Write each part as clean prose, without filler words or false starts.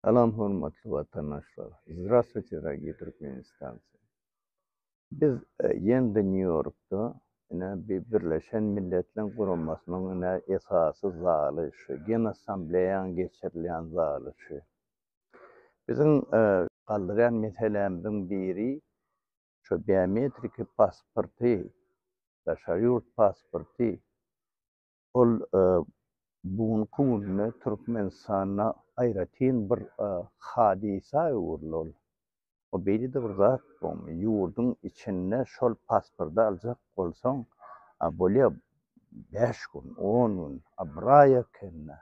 Salam hurmatly vatandaşlar. Здравствуйте, dorогие Türkmenistanцы. Biz Yendi New York'ta Birleşen Milletler Kurulmasının esası zalışı, Gen Assambleyan geçirilen zalışı. Bizim kaldıran meselemizin biri şu biometrik pasportu, daşary yurt pasportu. Ol buň kununa Türkmenistana aýratyn bir hadisa urlul. O beli de bir zat bolmy. Ýurdun içinde şol pasportu aljak bolsaň, bolýa 5 gün, 10 gün, bir aý ekenne.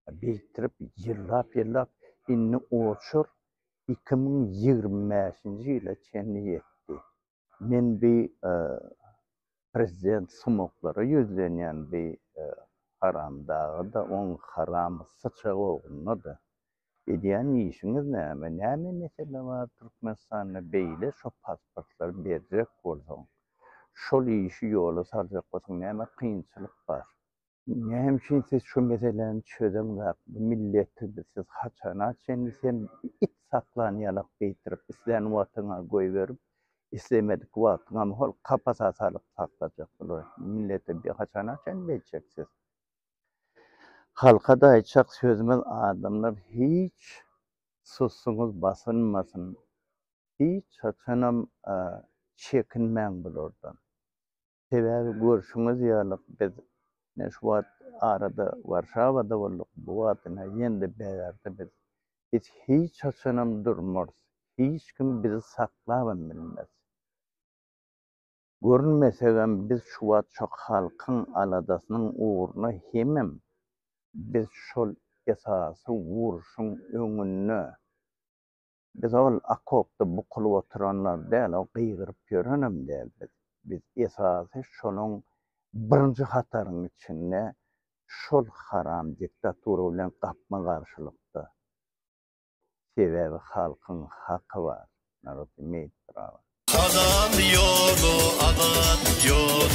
Beýtirip ýyllap inni oçur 2025-nji ýyla çenli ýetdi. Men bir prezident sumoklara ýüzlenýän bir haramdağı da on haram sıçağı oğluna da ediyen işiniz näme? Näme mesele var Türkmenistan'a beýle şo pasportlar berjek bolsaň. Şol işi ýola saljak bolsaň näme kynçylyk bar? Näme üçin siz şu meseleni çözeňler? Milleti siz haçana sen it saklanýarak beýtirip islen watyna goý berip islemedik watyna hol kapasa salyp saklajak bolar. Millete bir haçana sen beýtjeksiz. Halka da aytjak sözümüz adamlar hiç sussuňuz basynmasyn. Hiç haçanam çekinmäň bulardan. Sebäbi görüşüňiz ýalyk biz şu wagt arada Warşawada bolduk. Bu wagtyna ýende bägärde biz hiç haçanam durmaz. Hiç kim bizi saklaban bilmez. Görünmesegem biz şu wagt çok halkyň aladasynyň uğruna hemem biz şol esasy wuruşyň öňünde biz ol akopda bukulyp oturanlar däl, o gıygyryp ýörenem däl. Biz esasy şonuň birinji hataryň içinde şol haram diktatura bilen gapma garşylykda. Sebäbi halkyň haky bar. Narod meýtdir. Adam yolu adat yolu